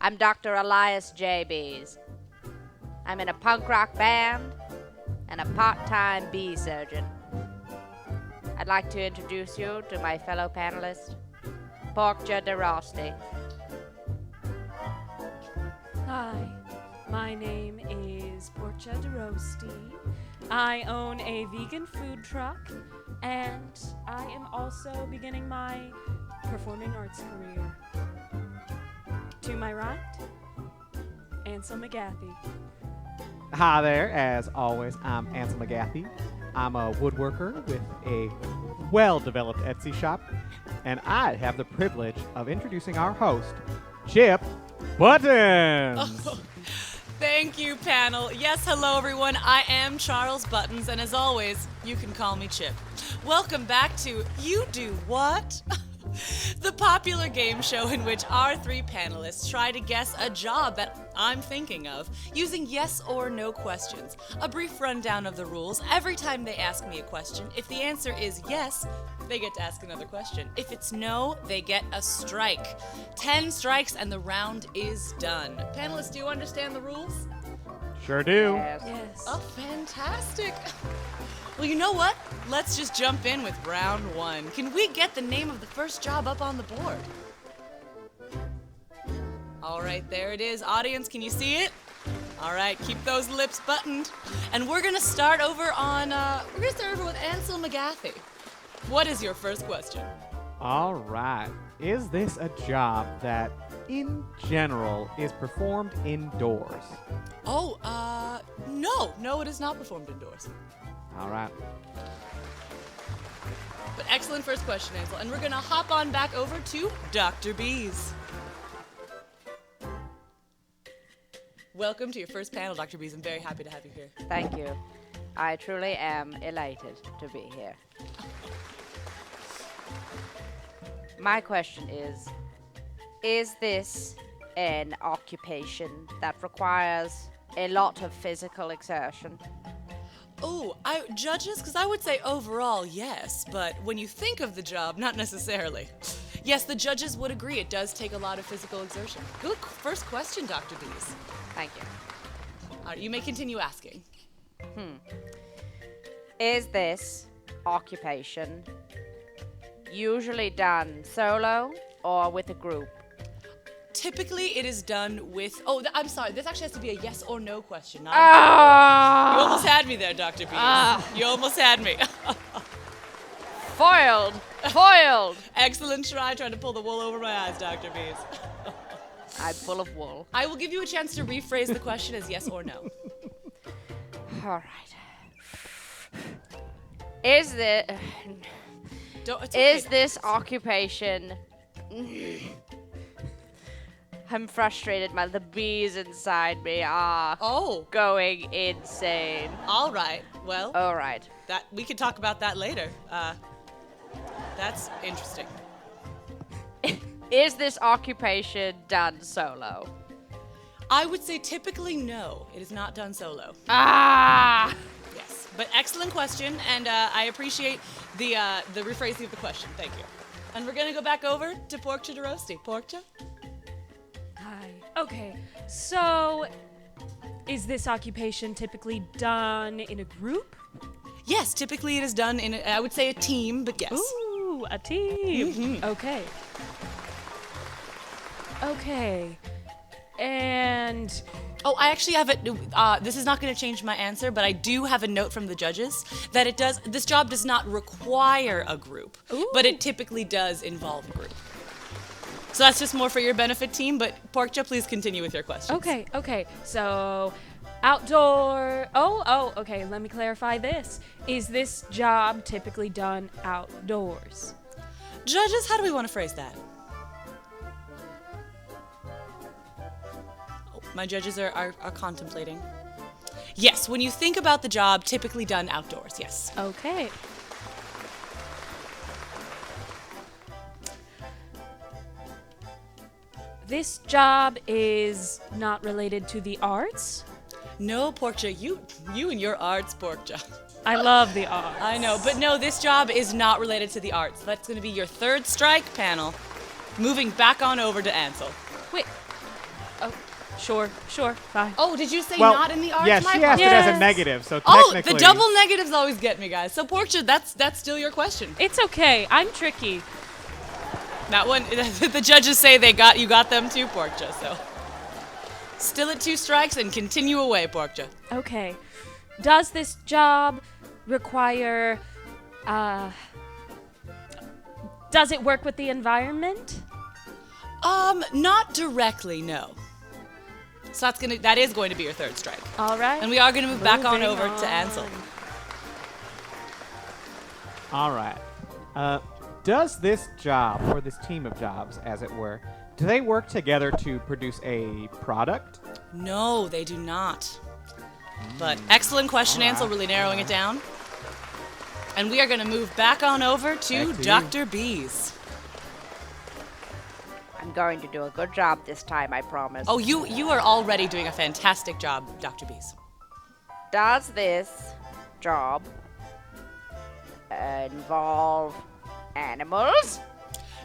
I'm Dr. Elias J. Bees. I'm in a punk rock band and a part-time bee surgeon. I'd like to introduce you to my fellow panelist, Porkja de Roasti. Hi, my name is Porkja de Roasti. I own a vegan food truck, and I am also beginning my performing arts career. To my right, Ansel McGathy. Hi there, as always, I'm Ansel McGathy. I'm a woodworker with a well-developed Etsy shop, and I have the privilege of introducing our host, Chip Buttons. Oh, thank you, panel. Yes, hello, everyone. I am Charles Buttons, and as always, you can call me Chip. Welcome back to You Do What? The popular game show in which our three panelists try to guess a job that I'm thinking of using yes or no questions. A brief rundown of the rules. Every time they ask me a question, if the answer is yes, they get to ask another question. If it's no, they get a strike. 10 strikes and the round is done. Panelists, do you understand the rules? Sure do. Yes. Oh, fantastic. Well, you know what? Let's just jump in with round one. Can we get the name of the first job up on the board? All right, there it is. Audience, can you see it? All right, keep those lips buttoned. And we're gonna start over with Ansel McGathy. What is your first question? All right. Is this a job that, in general, is performed indoors? Oh, no, it is not performed indoors. All right. But excellent first question, Ansel. And we're gonna hop on back over to Dr. Bees. Welcome to your first panel, Dr. Bees. I'm very happy to have you here. Thank you. I truly am elated to be here. My question is this an occupation that requires a lot of physical exertion? Oh, judges? Because I would say overall, yes. But when you think of the job, not necessarily. Yes, the judges would agree. It does take a lot of physical exertion. Good first question, Dr. Bees. Thank you. All right, you may continue asking. Is this occupation usually done solo or with a group? Typically, it is done with... I'm sorry. This actually has to be a yes or no question. Not Ah! You almost had me there, Dr. Bees. You almost had me. Foiled! Foiled! Excellent try trying to pull the wool over my eyes, Dr. Bees. I'm full of wool. I will give you a chance to rephrase the question as yes or no. All right. Is this occupation... I'm frustrated. The bees inside me are going insane. All right. Well, All right. that we could talk about that later. That's interesting. Is this occupation done solo? I would say typically no. It is not done solo. Ah! Yes, but excellent question, and I appreciate the rephrasing of the question. Thank you. And we're gonna go back over to Porkja de Roasti. Porkja? Hi. Okay, so is this occupation typically done in a group? Yes, typically it is done in I would say a team, but yes. Ooh, a team. Mhm. Okay. Okay. And Oh, I actually have this is not going to change my answer, but I do have a note from the judges that this job does not require a group, but it typically does involve a group. So that's just more for your benefit, team, but Porkja, please continue with your questions. okay. So outdoor. Okay, let me clarify this. Is this job typically done outdoors? Judges, how do we want to phrase that? My judges are contemplating. Yes, when you think about the job, typically done outdoors, yes. Okay. This job is not related to the arts? No, Porkja, you and your arts, Porkja. I love the arts. I know, but no, this job is not related to the arts. That's going to be your third strike, panel. Moving back on over to Ansel. Wait. Sure, fine. Oh, did you say Well, not in the arts? yeah, My she asked it apologies. as a negative, so Oh, technically. the double negatives always get me, guys. So, Porkja, that's still your question. It's okay. I'm tricky. That one, the judges say you got them too, Porkja, so. Still at 2 strikes and continue away, Porkja. Okay. Does this job require, does it work with the environment? Not directly, no. So that is going to be your 3rd strike. All right. And we are going to move back on Moving over to Ansel. All right. Does this job, or this team of jobs, as it were, do they work together to produce a product? No, they do not. But excellent question, Ansel, really narrowing it down. And we are going to move back on over to Back to Dr. Bees. I'm going to do a good job this time, I promise. Oh, you are already doing a fantastic job, Dr. Bees. Does this job involve animals?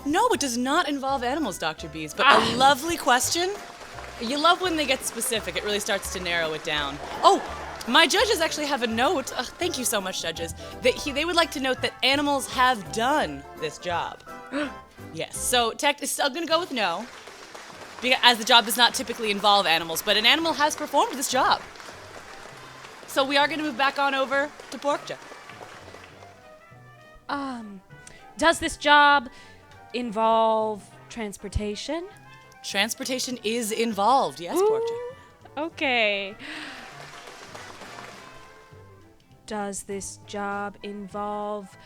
No, it does not involve animals, Dr. Bees, but a lovely question. You love when they get specific. It really starts to narrow it down. Oh, my judges actually have a note. Thank you so much, judges. They would like to note that animals have done this job. Yes, so I'm going to go with no, as the job does not typically involve animals, but an animal has performed this job. So we are going to move back on over to Porkja. Does this job involve transportation? Transportation is involved, yes, Porkja. Okay. Does this job involve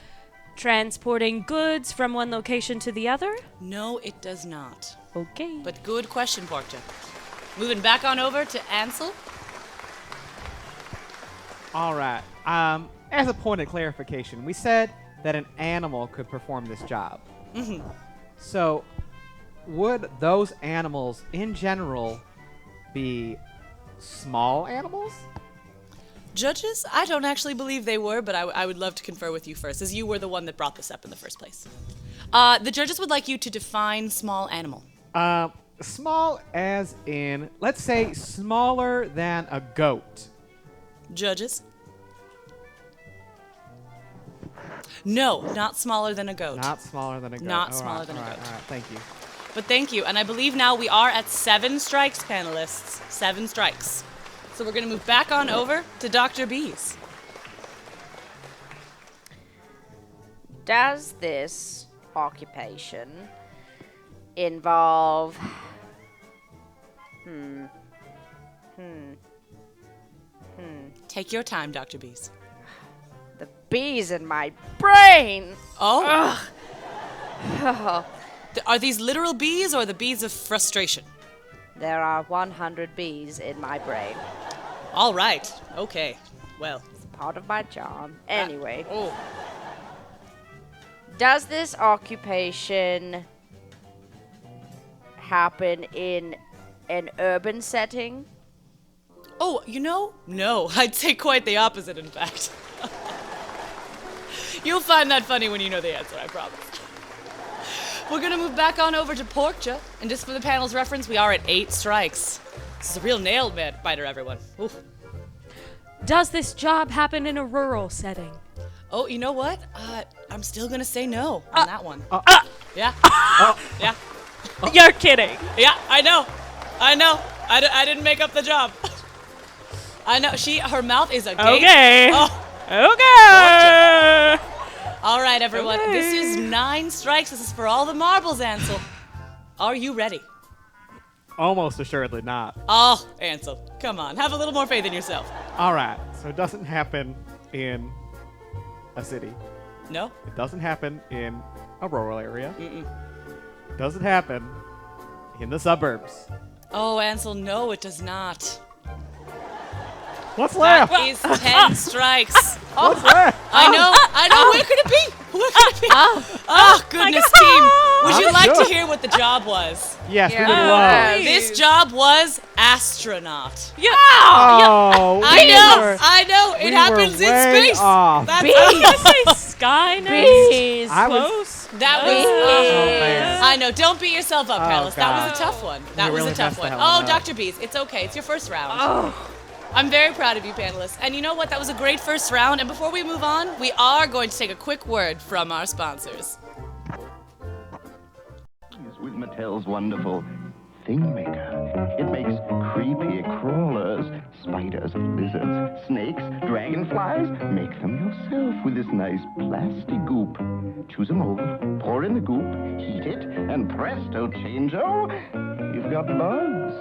transporting goods from one location to the other? No, it does not. Okay. But good question, Porkja. Moving back on over to Ansel. All right. As a point of clarification, we said that an animal could perform this job. Mm-hmm. So, would those animals, in general, be small animals? Judges, I don't actually believe they were, but I would love to confer with you first, as you were the one that brought this up in the first place. The judges would like you to define small animal. Small as in, let's say, smaller than a goat. Judges? No, not smaller than a goat. Not smaller than a goat. Not All smaller right, than a all right, goat. All right, thank you. But thank you, and I believe now we are at 7 strikes, panelists. 7 strikes. So we're going to move back on over to Dr. Bees. Does this occupation involve Take your time, Dr. Bees. the bees in my brain? Oh, Oh, are these literal bees or the bees of frustration? there are 100 bees in my brain. All right. Okay. Well. It's part of my charm. Anyway, Oh. does this occupation happen in an urban setting? Oh, no. I'd say quite the opposite, in fact. You'll find that funny when you know the answer, I promise. We're going to move back on over to Porkja, and just for the panel's reference, we are at 8 strikes. This is a real nail-biter, everyone. Oof. Does this job happen in a rural setting? Oh, you know what? I'm still going to say no on that one. Yeah. Yeah. You're kidding. Yeah, I know. I didn't make up the job. I know. Her mouth is a gate. Okay. Oh. Okay. All right, everyone. Okay. This is 9 strikes. This is for all the marbles, Ansel. Are you ready? Almost assuredly not. Oh, Ansel, come on. Have a little more faith in yourself. All right, so it doesn't happen in a city. No? It doesn't happen in a rural area. Mm-mm. It doesn't happen in the suburbs. Oh, Ansel, no, it does not. What's left? That is 10 strikes. What's left? I know. Where could it be? Where could it be? Oh, goodness, team. Would you I'm like sure. to hear what the job was? Yes, we would Yeah. love. Please. This job was astronaut. Yeah. Oh, I know. It we happens were in way space. off. That's I was gonna say Skynet. Bees! I was Close. That was. man. I know. Don't beat yourself up, Oh, panelists. That was a God. tough one. That You was really a tough messed one. that Oh, one up. Dr. Bees, it's okay. It's your first round. I'm very proud of you, panelists. And you know what? That was a great first round. And before we move on, we are going to take a quick word from our sponsors. With Mattel's wonderful Thing Maker. It makes creepy crawlers, spiders, lizards, snakes, dragonflies. Make them yourself with this nice plastic goop. Choose a mold, pour in the goop, heat it, and presto changeo, you've got bugs.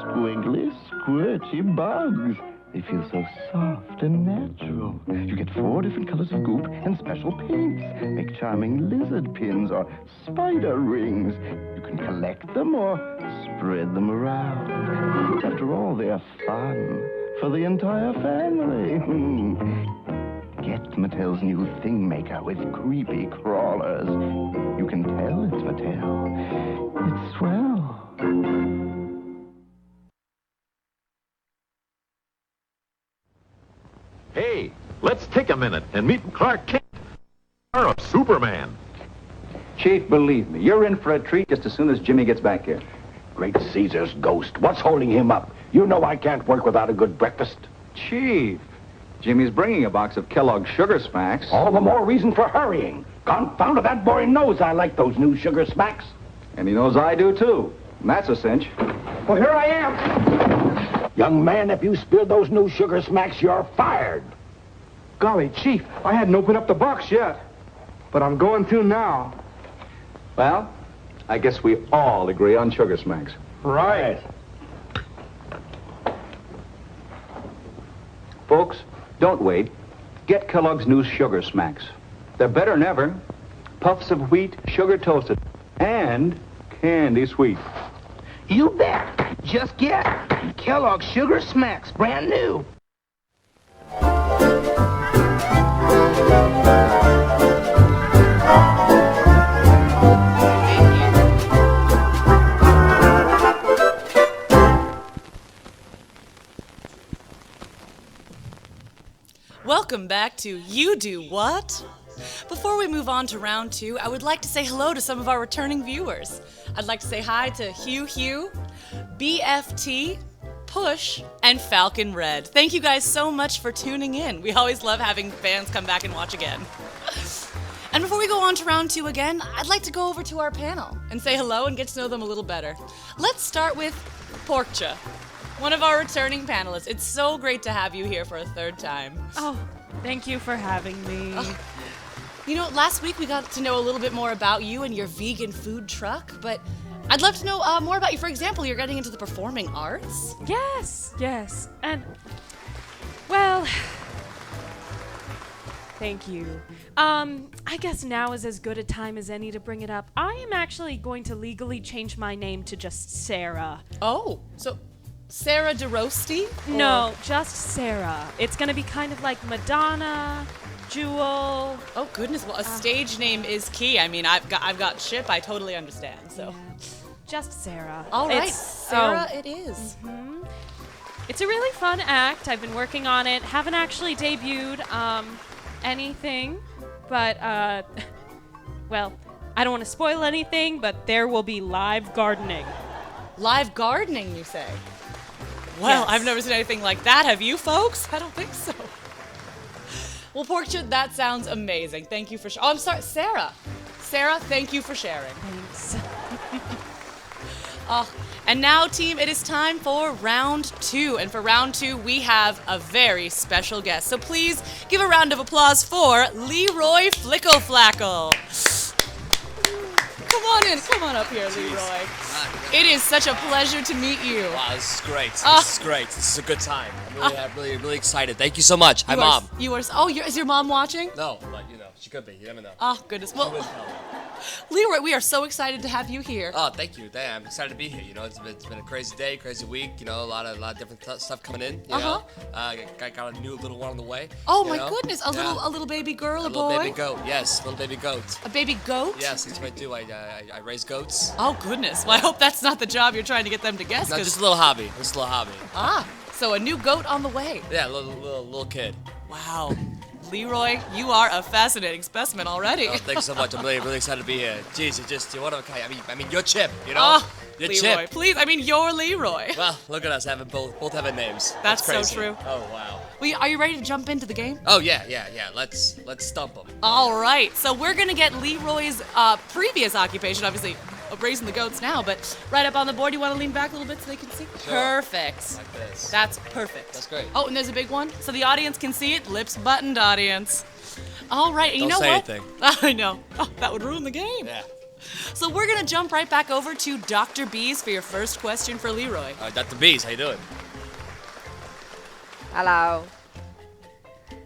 Squiggly, squirty bugs. They feel so soft and natural. You get 4 different colors of goop and special paints. Make charming lizard pins or spider rings. You can collect them or spread them around. After all, they're fun for the entire family. Get Mattel's new Thing Maker with creepy crawlers. You can tell it's Mattel. It's swell. Hey, let's take a minute and meet Clark Kent, star of Superman. Chief, believe me, you're in for a treat just as soon as Jimmy gets back here. Great Caesar's ghost. What's holding him up? You know I can't work without a good breakfast. Chief, Jimmy's bringing a box of Kellogg's Sugar Smacks. All the more reason for hurrying. Confound it, that boy knows I like those new Sugar Smacks. And he knows I do, too. And that's a cinch. Well, here I am. Young man, if you spill those new Sugar Smacks, you're fired. Golly, Chief, I hadn't opened up the box yet. But I'm going to now. Well, I guess we all agree on Sugar Smacks. Right. Folks, don't wait. Get Kellogg's new Sugar Smacks. They're better than ever. Puffs of wheat, sugar toasted, and candy sweet. You bet. Just get Kellogg's Sugar Smacks, brand new. Welcome back to You Do What? Before we move on to round 2, I would like to say hello to some of our returning viewers. I'd like to say hi to Hugh, BFT, Push, and Falcon Red. Thank you guys so much for tuning in. We always love having fans come back and watch again. And before we go on to round 2 again, I'd like to go over to our panel and say hello and get to know them a little better. Let's start with Porkja, one of our returning panelists. It's so great to have you here for a third time. Oh, thank you for having me. You know, last week we got to know a little bit more about you and your vegan food truck, but I'd love to know more about you. For example, you're getting into the performing arts? Yes. And, well, thank you. I guess now is as good a time as any to bring it up. I am actually going to legally change my name to just Sarah. Oh, so Sarah Roasti? No, just Sarah. It's going to be kind of like Madonna, Jewel. Oh goodness! Well, a stage name is key. I mean, I've got Chip. I totally understand. So, Yeah, just Sarah. all right, It's- Sarah, it is. It's a really fun act. I've been working on it. Haven't actually debuted anything, but well, I don't want to spoil anything, but there will be live gardening. Live gardening, you say? Well, Yes. I've never seen anything like that. Have you, folks? I don't think so. Well, Porkja, that sounds amazing. Thank you for Oh, I'm sorry, Sarah. Sarah, thank you for sharing. Thanks. And now, team, it is time for round 2. And for round 2, we have a very special guest. So please give a round of applause for Leroy Flickle-Flackle. Come on up here, Leroy. It is such a pleasure to meet you. Wow, this is great. This is great. This is a good time. I'm really excited. Thank you so much. Hi, Mom. Is your mom watching? No, but she could be. You never know. Oh, goodness. Well, She would know. Leroy, we are so excited to have you here. Oh, thank you. I'm excited to be here. You know, it's been a crazy day, crazy week. You know, a lot of different stuff coming in. You know, got a new little one on the way. Oh you my know? goodness! A little baby girl, a boy. Little baby goat. Yes, little baby goat. A baby goat? Yes, that's what I do. I raise goats. Oh goodness! Well, I hope that's not the job you're trying to get them to guess. No, just a little hobby. Just a little hobby. So a new goat on the way. Yeah, little kid. Wow. Leroy, you are a fascinating specimen already. Oh, thanks so much. I'm really excited to be here. Jeez, you're one of a kind. I mean, you're Chip, you know? Oh, you're Leroy, Chip. please. I mean, you're Leroy. Well, look at us having both having names. That's so crazy. true. Oh, wow. Well, are you ready to jump into the game? Oh, yeah. Let's stump them. All right. So we're going to get Leroy's previous occupation, obviously raising the goats now, but right up on the board. You want to lean back a little bit so they can see? Sure. Perfect. Like this. That's perfect. That's great. Oh, and there's a big one, so the audience can see it. Lips buttoned, audience. All right, and you Don't know say what? anything. I know. Oh, that would ruin the game. Yeah. So we're gonna jump right back over to Dr. Bees for your first question for Leroy. Dr. Bees, how you doing? Hello,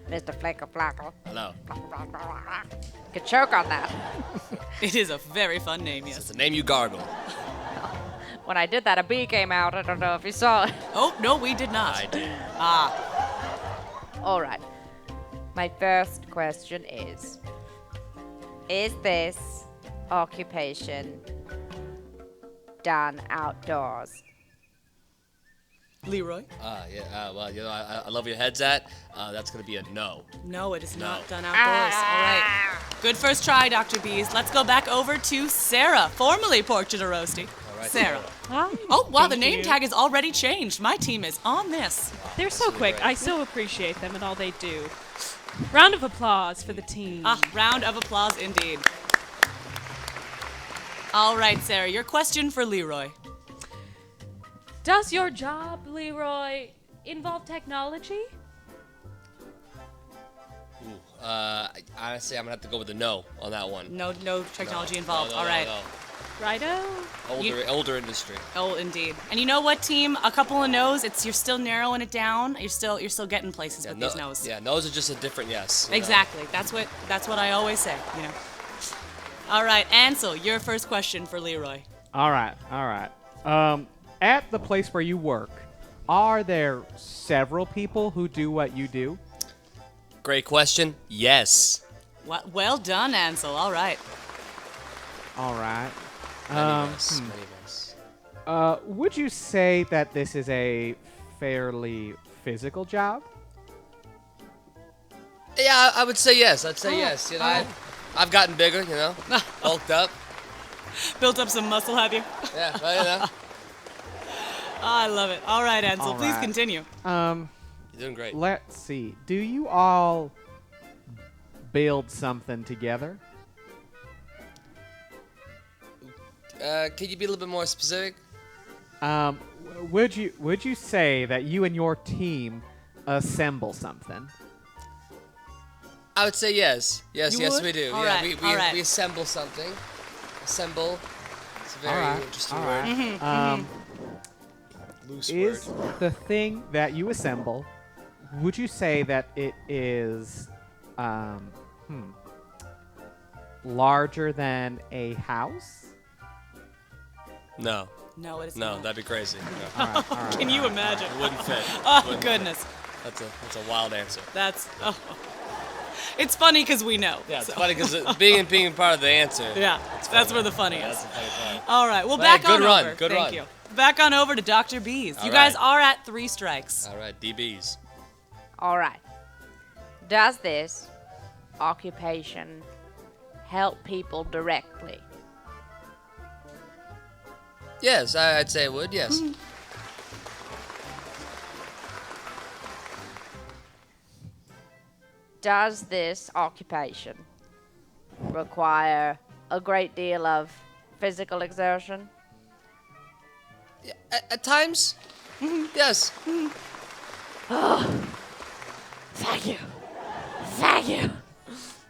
Mr. Flickle-Flackle. Hello. Could choke on that. It is a very fun name, yes. It's the name you gargle. When I did that, a bee came out. I don't know if you saw it. Oh, no, we did not. I did. All right. My first question is this occupation done outdoors? Leroy? Well, you know, I love your heads at. That's gonna be a no. No, it is No. not done outdoors. All right. Good first try, Dr. Bees. Let's go back over to Sarah, formerly Porkja Roasti. All right, Sarah. Hi. Oh, wow, the Thank name you. tag is already changed. My team is on this. They're so really quick. great. I so appreciate them and all they do. Round of applause for the team. Round of applause indeed. All right, Sarah, your question for Leroy. Does your job, Leroy, involve technology? Honestly, I'm gonna have to go with a no on that one. No technology No. involved. No, All right. No. Righto. Older industry. Oh, indeed. And you know what, team? A couple of no's. You're still narrowing it down. You're still getting places with these no's. Yeah, no's are just a different yes. you know? Exactly. That's what I always say. You know. All right, Ansel, your first question for Leroy. All right. At the place where you work, are there several people who do what you do? Great question. Yes. Well done, Ansel. All right. All right. Many yes. Would you say that this is a fairly physical job? Yeah, I would say yes. I'd say yes. You know, I've gotten bigger. You know, bulked up. Built up some muscle, have you? Yeah, well, you know. I love it. All right, Ansel, All please right. continue. You're doing great. Let's see. Do you all build something together? Could you be a little bit more specific? Would you say that you and your team assemble something? I would say yes. Yes, You would? we do. All yeah, right, we all right. we assemble something. Assemble. It's a very All right, interesting all word. right. Loose Is word. the thing that you assemble, would you say that it is larger than a house? No. No, it is No, not. that'd be crazy. No. All right. Can you imagine? It wouldn't fit. Oh, Wouldn't goodness. fit. That's a wild answer. It's funny because we know. Yeah, it's so. funny because being part of the answer. Yeah, that's where the funny Yeah, is. that's the funny part. All right, well, But back hey, good on run, over. good Thank run. you. Back on over to Dr. Bees. All You guys right. are at 3 strikes. All right, DBs. All right. Does this occupation help people directly? Yes, I'd say it would. Yes. Does this occupation require a great deal of physical exertion? Yeah, at times. Yes. Thank you. Thank you.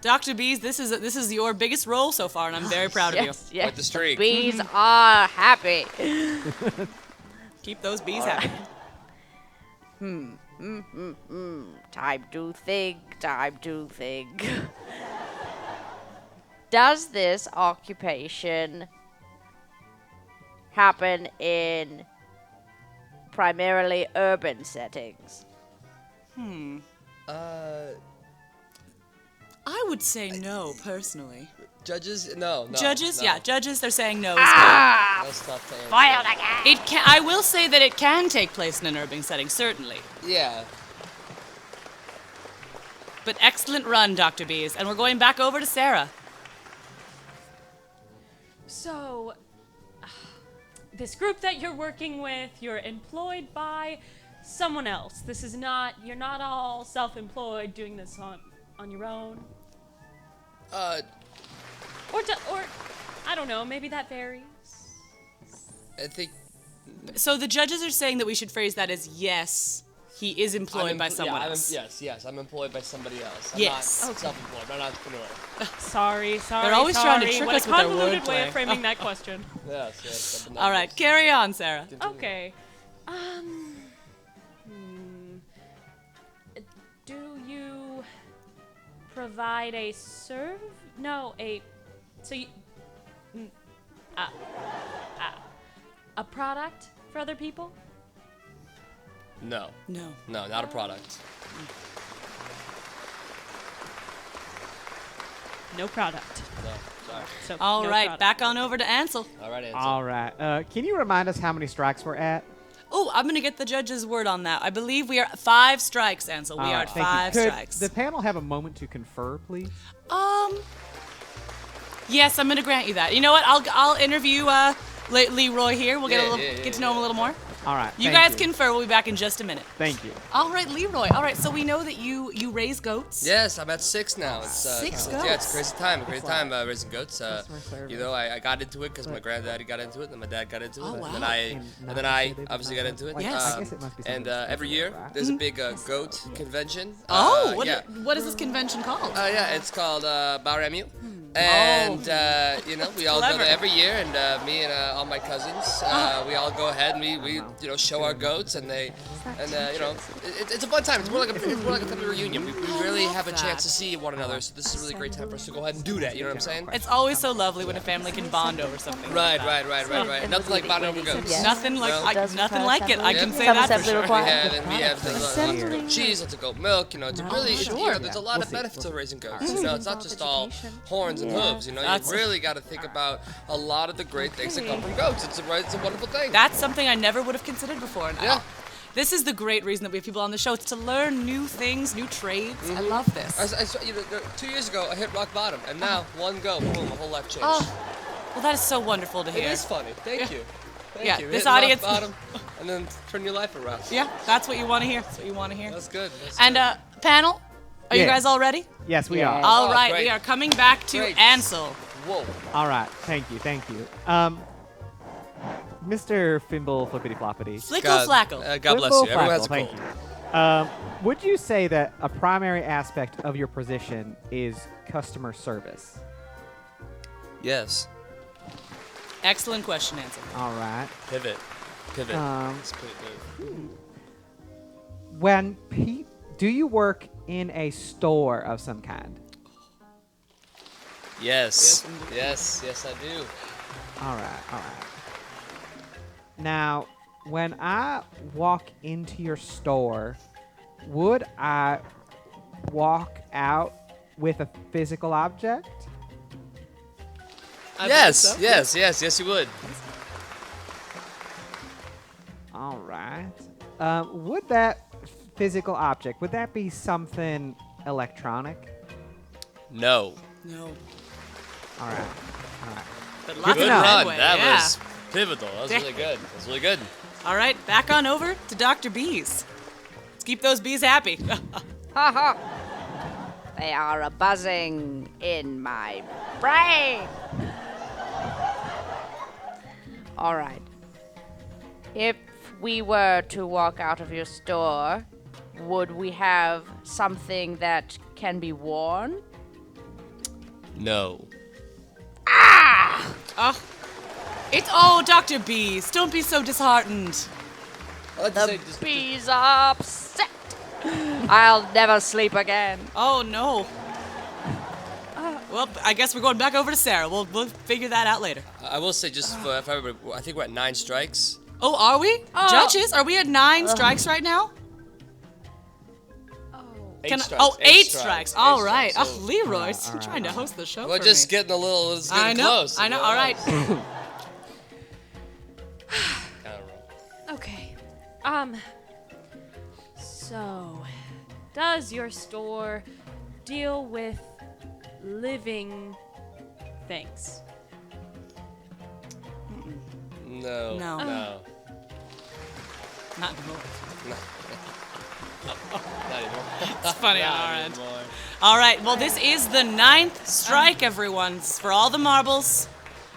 Dr. Bees, this is your biggest role so far, and I'm very proud of you. Yes, yes. Quite the streak. Bees are happy. Keep those bees happy. Time to think. Does this occupation happen in primarily urban settings? I would say no, personally. Judges? No. Judges? No. Yeah, judges, they're saying no. That's tough to answer. Spoiled again. I will say that it can take place in an urban setting, certainly. Yeah. But excellent run, Dr. Bees. And we're going back over to Sarah. So, this group that you're working with, you're employed by someone else. This is not, you're not all self-employed doing this on your own. Or, I don't know, maybe that varies. I think. So the judges are saying that we should phrase that as yes, he is employed by someone else. Yes, I'm employed by somebody else. I'm Yes. not self-employed. I'm not an entrepreneur. Sorry. They're always trying to trick What us a with their convoluted way wordplay. of framing that question. Yes. All right, carry on, Sarah. Okay. Do you provide a a product for other people? No, not a product. No product. No, sorry. So, All no right, product. back on over to Ansel. All right, Ansel. All right. Can you remind us how many strikes we're at? Oh, I'm going to get the judge's word on that. I believe we are at 5 strikes, Ansel. We All are right, at thank you. 5 Could strikes. the panel have a moment to confer, please? Yes, I'm going to grant you that. You know what? I'll interview Leroy here. We'll get to know him a little more. All right. You thank guys confer. We'll be back in just a minute. Thank you. All right, Leroy. All right, so we know that you raise goats. Yes, I'm at 6 now. It's 6 Yeah, it's goats. a crazy time raising goats. You know, I got into it because my granddaddy got into it, and my dad got into it, Oh, wow. and then I obviously got into it. Yes. I guess it must be And something every year there's a big goat convention. Oh, yeah. what is this convention called? Yeah, it's called Baremu. And, you know, we all go Clever. there every year, and me and all my cousins, we all go ahead and we you know, show our goats, and you know, it's a fun time. It's more like a family reunion. We really have a chance to see one another, so this is a really great time for us to go ahead and do that, you know what I'm saying? It's always so lovely when a family can bond over something. Right. Nothing like bonding over goats. Nothing like nothing like it. I can say Some that for assembly sure. required. We have lots of goat cheese, lots of goat milk, you know, it's really, you know, there's a lot of benefits of raising goats. You know, it's not just all horns and hooves, you know, That's- you really got to think about a lot of the great things that come from goats. It's a wonderful thing. That's something I never would have considered before. And Yeah. This is the great reason that we have people on the show. It's to learn new things, new trades. I love this. I saw, you know, 2 years ago, I hit rock bottom, and now one go, boom, my whole life changed. Oh, well, that is so wonderful to It hear. is funny. Thank you. Thank Yeah, you. this Hit rock audience- bottom, and then turn your life around. Yeah, that's what you want to hear. That's what you want to hear. That's good. And panel, are you Yeah. guys all ready? Yes, we Yeah. are. All Oh, right, great. we are coming back to Great. Ansel. Whoa. All right. Thank you. Mr. Fimble Flippity Floppity. Flickle-Flackle. God bless you. Everyone has a Thank cold. you. Would you say that a primary aspect of your position is customer service? Yes. Excellent question, Ansel. All right. Pivot. Um, Split move. When do you work in a store of some kind? Yes. Yes, I do. All right. Now, when I walk into your store, would I walk out with a physical object? Yes, you would. All right. Would that physical object, would that be something electronic? No. No. All right. But Good lots to of know. headway, That yeah. was pivotal. That was really good. That was really good. All right, back on over to Dr. Bees. Let's keep those bees happy. Ha ha! They are a buzzing in my brain. All right. If we were to walk out of your store, would we have something that can be worn? No. Dr. Bees, don't be so disheartened. The bees are upset. I'll never sleep again. Oh no. Well, I guess we're going back over to Sarah. We'll figure that out later. I will say, just for everybody, I think we're at 9 strikes. Oh, are we? Judges, are we at 9 strikes right now? Eight strikes. 8 strikes. All Eight right. strikes. Oh, Leroy's trying to host the show We're for just me. getting a little. It's I getting know. close. I know. All right. Okay. So, does your store deal with living things? No. No. No. Not anymore. Not anymore. It's funny on Not our end. anymore. All right, well, this is the 9th strike, everyone, for all the marbles.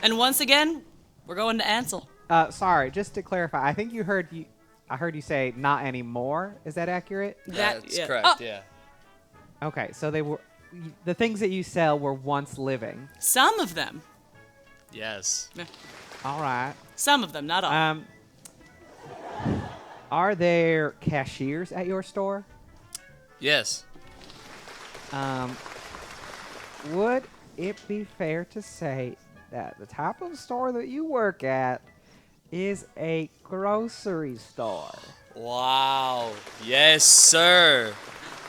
And once again, we're going to Ansel. Sorry, just to clarify, I think I heard you say not anymore. Is that accurate? That's yeah. correct, yeah. Okay, so the things that you sell were once living. Some of them. Yes. All right. Some of them, not all. Are there cashiers at your store? Yes. Would it be fair to say that the type of store that you work at is a grocery store? Wow. Yes, sir.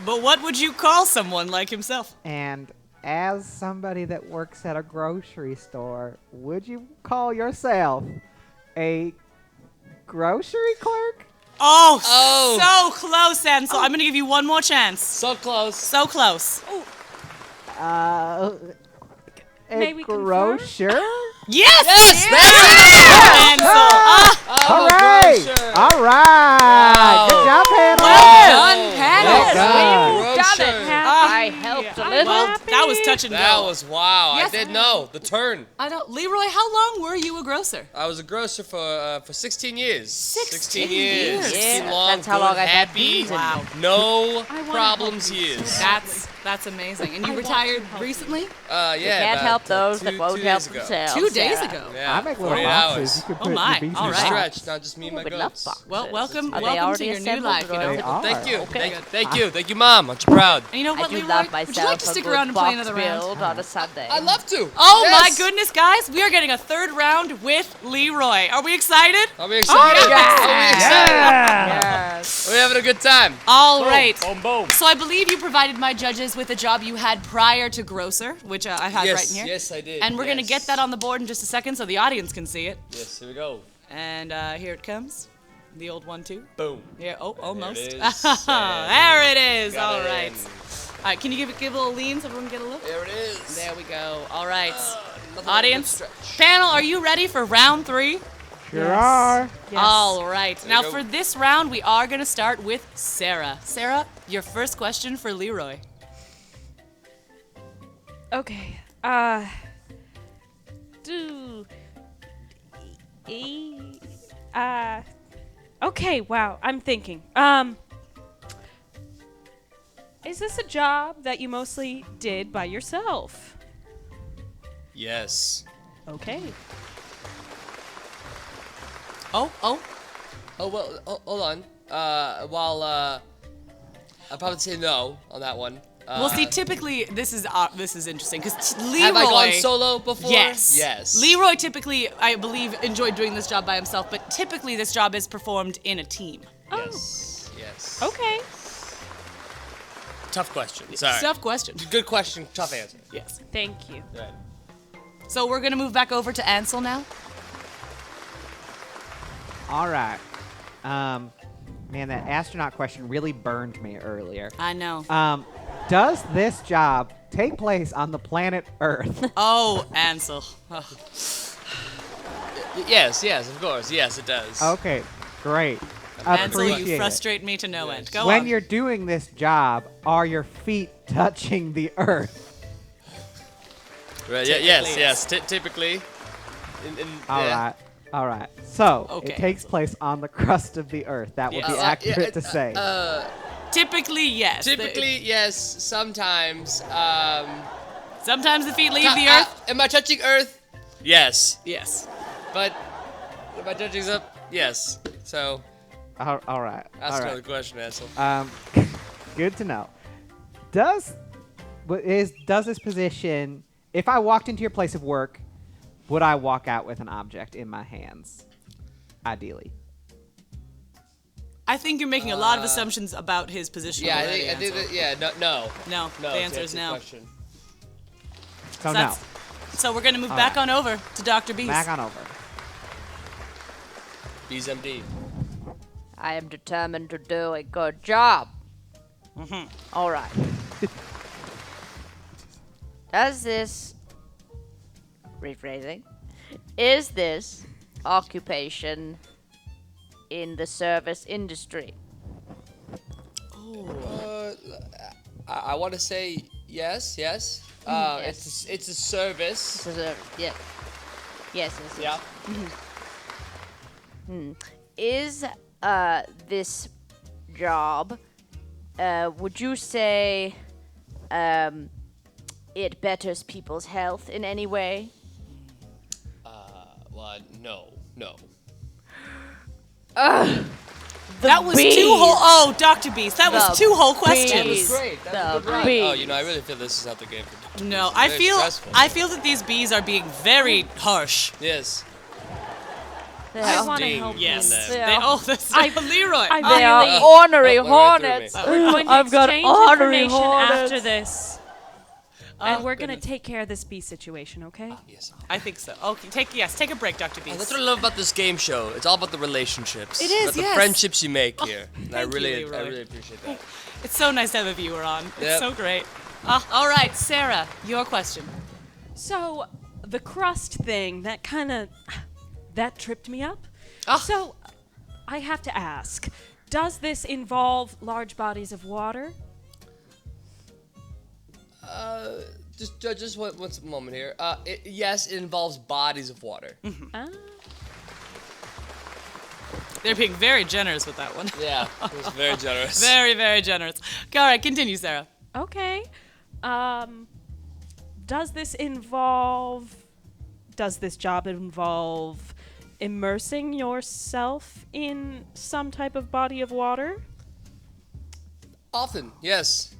But what would you call someone like himself? And as somebody that works at a grocery store, would you call yourself a grocery clerk? Oh, so close, Ansel. I'm going to give you one more chance. So close. So close. A May we confirm? grocer? Yes! Ansel. Hooray! All right. Good job, panel. Done, Well done. We've done it. I helped deliver. Well, that was touch and go. That was wow. Yes. I did know the turn. I don't. Leroy, how long were you a grocer? I was a grocer for 16 years. 16 years. years. 16 Yeah, long, that's how good, long I've had happy, beans in Wow. no I wanna problems help you. years. That's amazing. And you retired recently? Yeah. You can't about, help those that two won't days help ago. themselves. 2 days Sarah. ago. Yeah, I make little 48 boxes. hours. You can Oh put my, your beans all in right. a box. Stretch, not just me and my We love goats. boxes. Well, welcome Are they to already your new assembled, life. You or know? They are. Thank you. Okay. Thank you, Mom. Aren't you proud? And you know I what, do Leroy? love Would you myself like to a stick good around and play box another round? build on a Sunday. I'd love to. Oh Yes. my goodness, guys! We are getting a third round with Leroy. Are we excited? Are we excited? Oh, yeah. Are we excited? Yes. Are we having a good time? All right. Boom, boom. So I believe you provided my judges with a job you had prior to grocer, which I have right in here. Yes, I did. And we're gonna get that on the board in just a second so the audience can see it. Yes, here we go. And here it comes. The old 1-2. Boom. Yeah. Oh, almost. There it is. There it is. Got All it right. in. All right. Can you give a little lean so everyone can get a look? There it is. There we go. All right. Nothing Audience, but stretch. panel, are you ready for round 3? Sure are. Yes. All right. There Now, you go. for this round, we are going to start with Sarah. Sarah, your first question for Leroy. Okay. Okay, wow, I'm thinking. Is this a job that you mostly did by yourself? Yes. Okay. Oh, well, hold on. I'll probably say no on that one. Well, see, typically, this is interesting because Leroy. Have I gone solo before? Yes. Yes. Leroy typically, I believe, enjoyed doing this job by himself, but typically this job is performed in a team. Yes. Yes. Okay. Tough question. Sorry. Tough question. Good question. Tough answer. Yes. Thank you. Right. So we're gonna move back over to Ansel now. All right. Man, that astronaut question really burned me earlier. I know. Does this job take place on the planet Earth? Oh, Ansel. Oh. Yes, of course. Yes, it does. Okay, great. Ansel, you Appreciate it. frustrate me to no end. Go When on. you're doing this job, are your feet touching the Earth? Right, Typically, yes. Typically. All right. So, Okay. it takes place on the crust of the Earth. That would be Yes. accurate to say. Typically, yes. Typically, yes. Sometimes. Sometimes the feet leave the earth. Am I touching Earth? Yes. Yes. But am I touching up? Yes. So All right. ask all another right. question, Ansel. Good to know. Does this position, if I walked into your place of work, would I walk out with an object in my hands? Ideally. I think you're making a lot of assumptions about his position. Yeah, already, I think Ansel. that, yeah, no. No, the to answer is your no. question. So no. that's- So we're gonna move All back right. on over to Dr. Beast. Back on over. Bees MD. I am determined to do a good job. All right. Does this, rephrasing, is this occupation in the service industry? I want to say yes. Yes. It's a service. Yeah. Yes. Yeah. Is this job, would you say it betters people's health in any way? Well, no. That was bees. two whole. Oh, Dr. Beast, that was The two whole questions. bees. Great. That's The good. bees. Oh, I really feel this is not the game for me. No, Very stressful. I feel that these bees are being very harsh. Yes. I want to Sting. help Yes. you. That's Leroy. I They are really- ornery Oh, went right through hornets. me. We're going to I've got exchange ornery information hornets. after this. And we're going to goodness. take care of this bee situation, okay? Yes. I think so. Okay, take a break, Dr. Beast. That's what I love about this game show. It's all about the relationships. It is, about the yes. friendships you make here. And I thank you, really Leroy. appreciate that. It's so nice to have a viewer on. It's Yep. so great. All right, Sarah, your question. So, the crust thing, that tripped me up. Ah. So, I have to ask, does this involve large bodies of water? Just one moment here. Yes, it involves bodies of water. Ah. They're being very generous with that one. Yeah, it was very generous. Very, very generous. All right, continue, Sarah. Okay. Does this job involve immersing yourself in some type of body of water? Often, yes.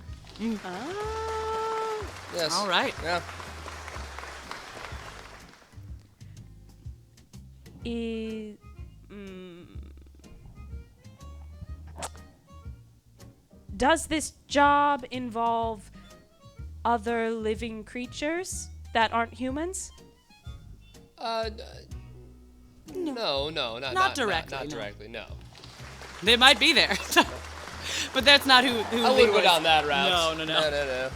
Yes. All right. Yeah. Does this job involve other living creatures that aren't humans? No, Not directly, Not no. directly, no. They might be there. But that's not who I wouldn't go Leroy's- down that route. No. No.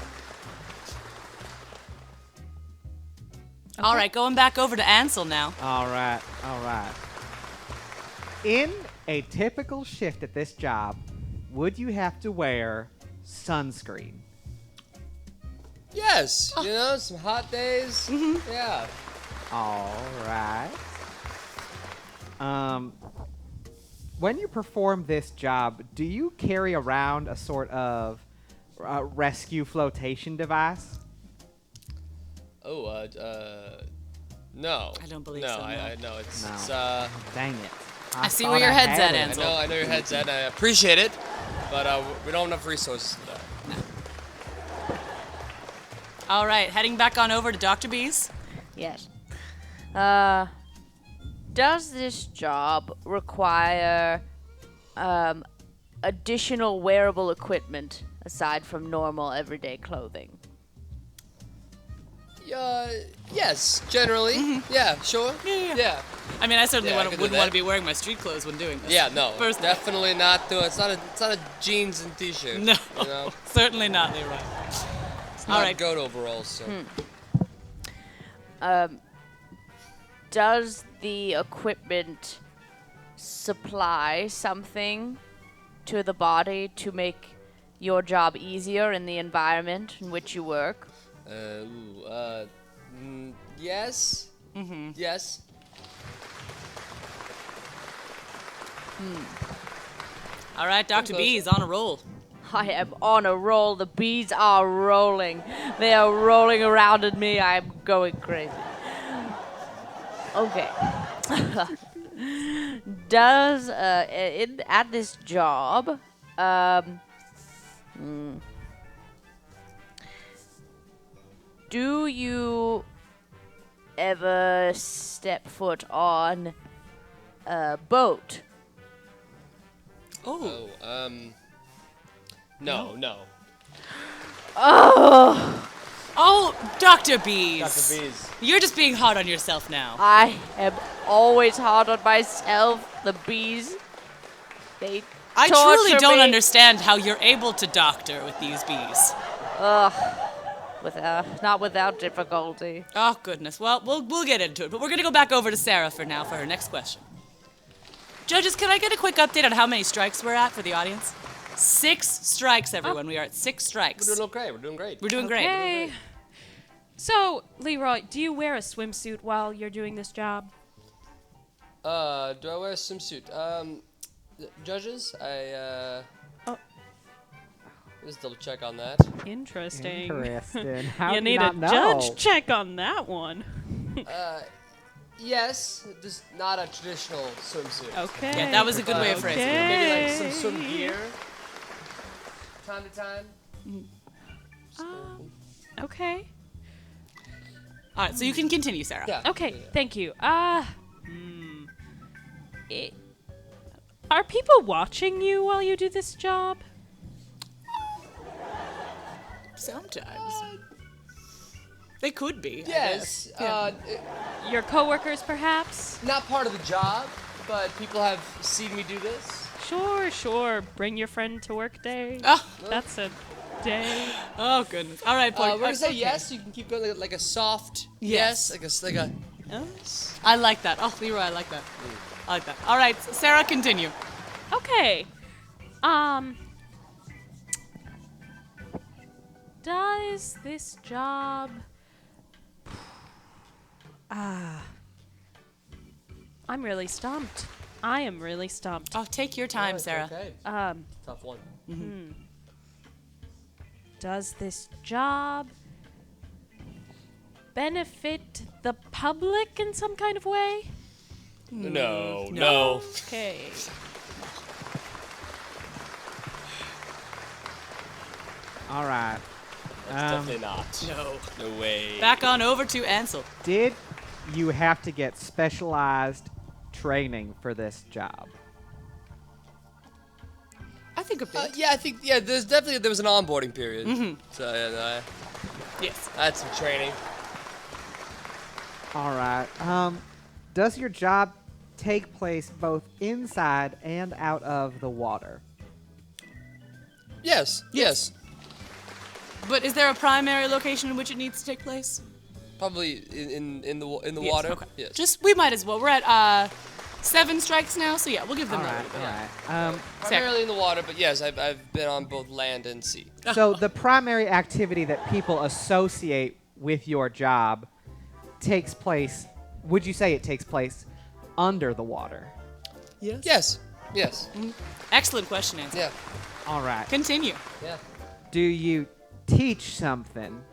All right, going back over to Ansel now. All right. In a typical shift at this job, would you have to wear sunscreen? Yes, you know, some hot days. Yeah. All right. When you perform this job, do you carry around a sort of rescue flotation device? Oh, no. I don't believe no, so, no. No, it's, No. it's, Dang it. I see thought where your I head's had at, it. Ansel. I know your head's at. I appreciate it, but we don't have enough resources for that. All right, heading back on over to Dr. Bees. Yes. Does this job require additional wearable equipment aside from normal everyday clothing? Yes, generally. Yeah, sure. Yeah. I mean, I certainly Yeah, I could do wouldn't want that. to be wearing my street clothes when doing this. Yeah, no, First- definitely not doing. It's not a jeans and t-shirt. No, you know? certainly not, Leroy. It's All not right. goat overalls. So. Does the equipment supply something to the body to make your job easier in the environment in which you work? Yes. Yes. All right, Dr. Bees, on a roll. I am on a roll. The bees are rolling. They are rolling around at me. I'm going crazy. Okay. Does at this job, do you ever step foot on a boat? Oh, no. Oh, Dr. Bees. Dr. Bees. You're just being hard on yourself now. I am always hard on myself. The bees, they I truly torture don't me. understand how you're able to doctor with these bees. Ugh. Not without difficulty. Oh, goodness. Well, we'll get into it, but we're going to go back over to Sarah for now for her next question. Judges, can I get a quick update on how many strikes we're at for the audience? 6 strikes, everyone. We are at 6 strikes. We're doing okay. We're doing great. We're doing great. Okay. So, Leroy, do you wear a swimsuit while you're doing this job? Do I wear a swimsuit? Judges, just double check on that. Interesting. Interesting. How You do need not a know? judge check on that one. Yes, just not a traditional swimsuit. Okay. Yeah, that was a good way of phrasing it. Maybe like some swim gear. Time to time. Okay. All right, so you can continue, Sarah. Yeah. Okay, thank you. Are people watching you while you do this job? Sometimes. They could be. Yes. Your coworkers, perhaps? Not part of the job, but people have seen me do this. Sure. Bring your friend to work day. Oh. That's a day. Oh, goodness. All right, Pork. We're gonna say yes. You can keep going like a soft yes. Like a. I like that. Oh, Leroy, I like that. I like that. All right, Sarah, continue. Okay. Does this job... I'm really stumped. I am really stumped. Oh, take your time, Sarah. Okay. Tough one. Does this job benefit the public in some kind of way? No. Okay. All right. Definitely not. No way. Back on over to Ansel. Did you have to get specialized training for this job? I think a bit. I think there was an onboarding period. So Yes. I had some training. All right. Does your job take place both inside and out of the water? Yes. But is there a primary location in which it needs to take place? Probably in the Yes, water. Okay. Yes. We might as well. We're at 7 strikes now, so yeah, we'll give them All that. right. Primarily in the water, but yes, I've been on both land and sea. So the primary activity that people associate with your job takes place, would you say it takes place under the water? Yes. Excellent question, Ansel. Yeah. All right. Continue. Yeah. Do you teach something?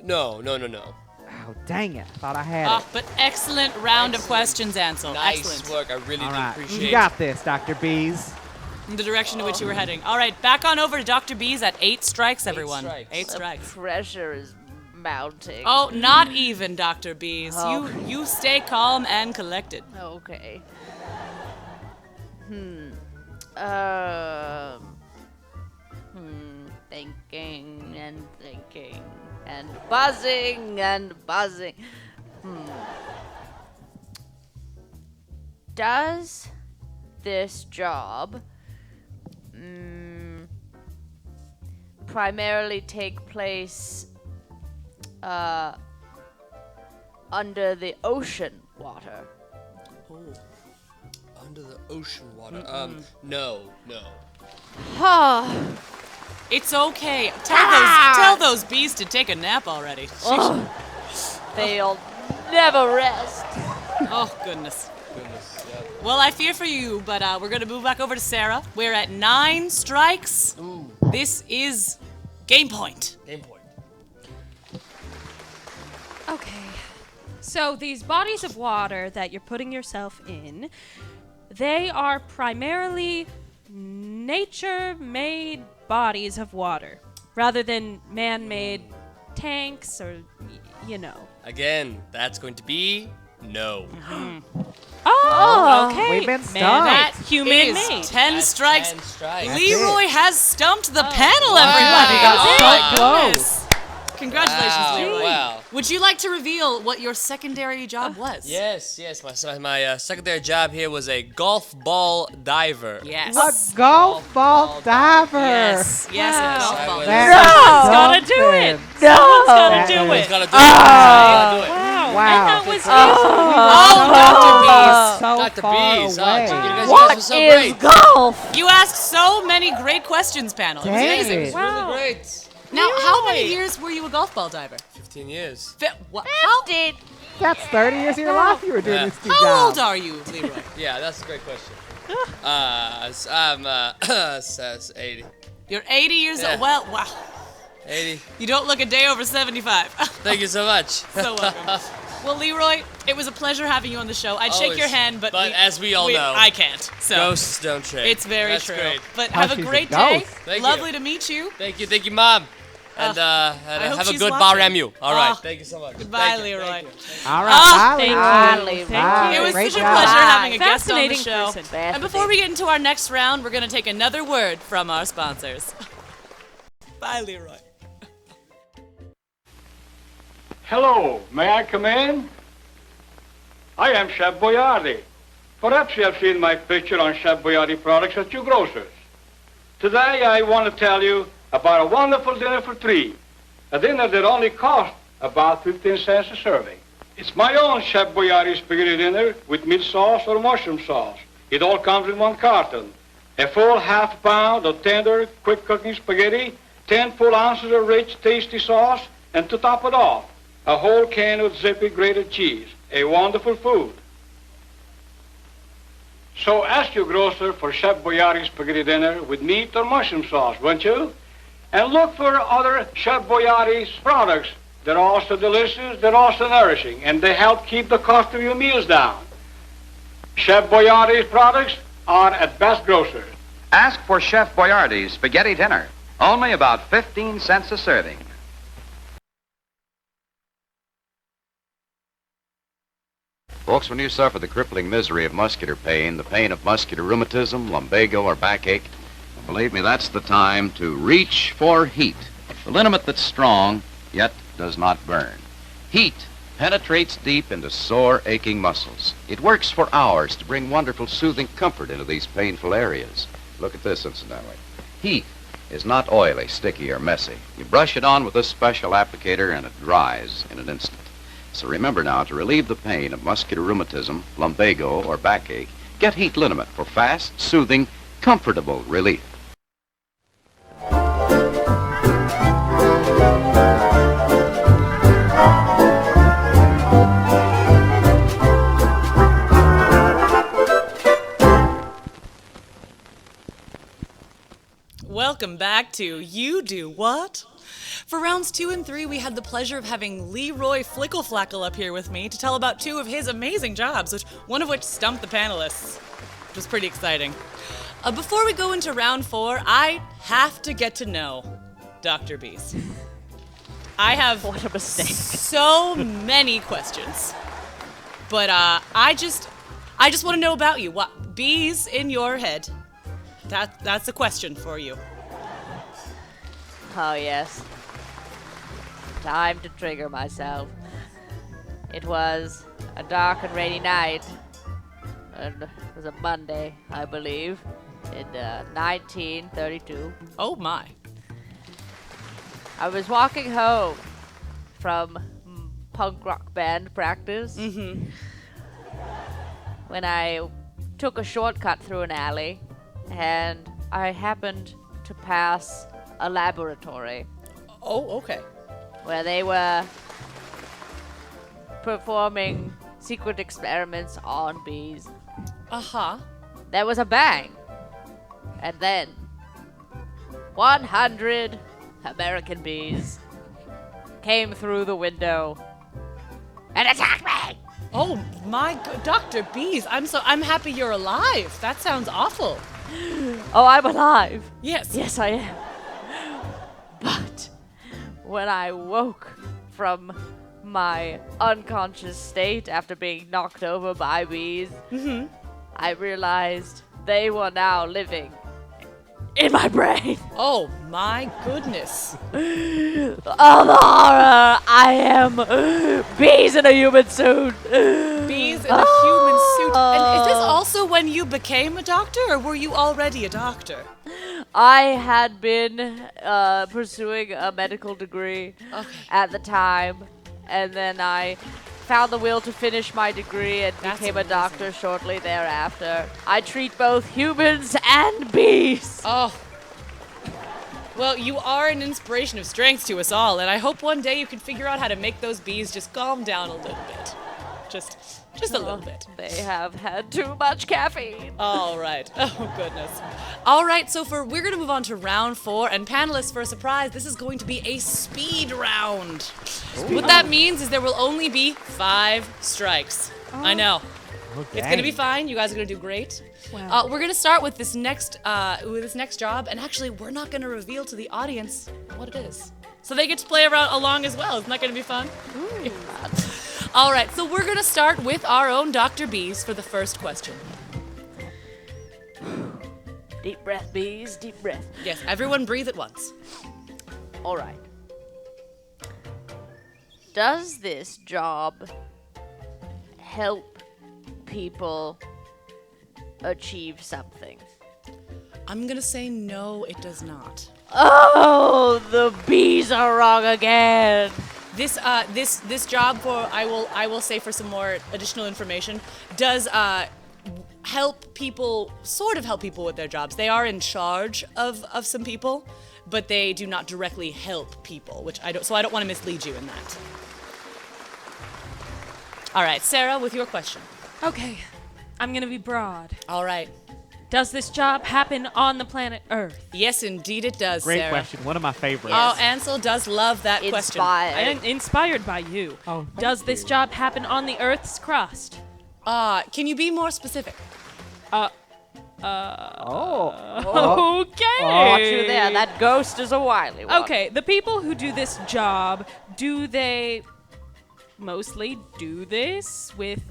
No. Oh, dang it. I thought I had it. But excellent round of questions, Ansel. Nice Excellent. work. I really All do right. appreciate You it. got this, Dr. Bees. In the direction in which you were heading. All right, back on over to Dr. B's at 8 strikes, everyone. strikes. 8 strikes. Pressure is mounting. Oh, not even, Dr. B's. You stay calm and collected. Okay. Thinking and buzzing and buzzing. Does this job primarily take place under the ocean water? Under the ocean water. No. It's okay. Tell those bees to take a nap already. They'll never rest. Oh, goodness. Yeah. Well, I fear for you, but we're going to move back over to Sarah. We're at 9 strikes. Ooh. This is game point. Game point. Okay. So these bodies of water that you're putting yourself in, they are primarily nature-made bodies of water, rather than man-made tanks or, Again, that's going to be no. Oh, okay. We've been Man, stumped. that human is made. 10 strikes. 10 strikes. Leroy has stumped the panel, Wow. everybody. He got Oh, so my close. goodness. Congratulations, Wow. Leroy. Wow. Would you like to reveal what your secondary job was? Yes. My secondary job here was a golf ball diver. Yes. A golf ball diver. Yes, Wow. a golf ball. I was- That is Gotta do something. it. Someone's gotta do it. Gotta do it. Gotta do it. Wow. And that was Dr. Bees. away. You guys What were so is great. golf? You asked so many great questions, panel. It was Dang amazing. it. Wow. Really great. Now, how many years were you a golf ball diver? 15 years. How That's 30 years of your life you were doing Yeah. this two How old jobs. are you, Leroy? Yeah, that's a great question. Says 80. You're 80 years Yeah. old. Well, wow. 80. You don't look a day over 75. Thank you so much. So welcome. Well, Leroy, it was a pleasure having you on the show. I'd shake Always. your hand, but as we all know, I can't. So Ghosts don't shake. it's very That's true. Great. But Oh, have a she's a great day. ghost. Thank Lovely you. to meet you. Thank you, Mom. And, hope have a she's good watching. bar MU. All right. Oh. Thank you so much. Goodbye, Thank you. Leroy. Thank you. All right. Thank Bye. you. Bye. It was Great such a job. pleasure having a guest on the Fascinating show. person. And before we get into our next round, we're going to take another word from our sponsors. Bye, Leroy. Hello, may I come in? I am Chef Boyardee. Perhaps you have seen my picture on Chef Boyardee products at your grocers. Today I want to tell you about a wonderful dinner for three. A dinner that only costs about 15 cents a serving. It's my own Chef Boyardee spaghetti dinner with meat sauce or mushroom sauce. It all comes in one carton. A full half pound of tender, quick cooking spaghetti, 10 full ounces of rich, tasty sauce, and to top it off, a whole can of zippy grated cheese. A wonderful food. So ask your grocer for Chef Boyardee spaghetti dinner with meat or mushroom sauce, won't you? And look for other Chef Boyardee's products. They're also delicious, they're also nourishing, and they help keep the cost of your meals down. Chef Boyardee's products are at best grocers. Ask for Chef Boyardee's spaghetti dinner. Only about 15 cents a serving. Folks, when you suffer the crippling misery of muscular pain, the pain of muscular rheumatism, lumbago, or backache, believe me, that's the time to reach for heat. The liniment that's strong, yet does not burn. Heat penetrates deep into sore, aching muscles. It works for hours to bring wonderful, soothing comfort into these painful areas. Look at this, incidentally. Heat is not oily, sticky, or messy. You brush it on with this special applicator and it dries in an instant. So remember now, to relieve the pain of muscular rheumatism, lumbago, or backache, get Heat Liniment for fast, soothing, comfortable relief. Welcome back to You Do What? For rounds 2 and 3, we had the pleasure of having Leroy Flickle-Flackle up here with me to tell about 2 of his amazing jobs, one of which stumped the panelists, which was pretty exciting. Before we go into round 4, I have to get to know Dr. Bees. I have What a mistake. so many questions, but I just want to know about you. What bees in your head? That's a question for you. Oh, yes. Time to trigger myself. It was a dark and rainy night. And it was a Monday, I believe, in 1932. Oh, my. I was walking home from punk rock band practice when I took a shortcut through an alley, and I happened to pass a laboratory. Oh, okay. Where they were performing secret experiments on bees. Uh-huh. There was a bang. And then 100 American bees came through the window and attacked me. Oh my god, Dr. Bees, I'm happy you're alive. That sounds awful. Oh, I'm alive. Yes. Yes, I am. But when I woke from my unconscious state after being knocked over by bees, I realized they were now living in my brain. Oh my goodness. Oh, the horror! I am bees in a human suit. Bees in a human suit. And is this also when you became a doctor, or were you already a doctor? I had been pursuing a medical degree at the time, and then I found the will to finish my degree and became a doctor shortly thereafter. I treat both humans and bees. Oh. Well, you are an inspiration of strength to us all, and I hope one day you can figure out how to make those bees just calm down a little bit. Just a little bit. They have had too much caffeine. All right. Oh, goodness. All right, so we're going to move on to round 4, and panelists, for a surprise, this is going to be a speed round. What that means is there will only be 5 strikes. I know. Okay. It's going to be fine. You guys are going to do great. Wow. We're going to start with this next job, and actually, we're not going to reveal to the audience what it is. So they get to play around along as well. Isn't that going to be fun? All right, so we're going to start with our own Dr. Bees for the first question. Deep breath, bees, deep breath. Yes, everyone breathe at once. All right. Does this job help people achieve something? I'm going to say no, it does not. Oh, the bees are wrong again. This job for I will say for some more additional information does help people with their jobs. They are in charge of some people, but they do not directly help people, I don't want to mislead you in that. All right, Sarah, with your question. Okay, I'm gonna be broad. All right. Does this job happen on the planet Earth? Yes, indeed it does, Great Sarah. question. One of my favorites. Oh, Ansel does love that question. Inspired by you. Oh, thank Does this you. job happen on the Earth's crust? Can you be more specific? Oh. Okay. Watch you there. That ghost is a wily one. Okay, the people who do this job, do they mostly do this with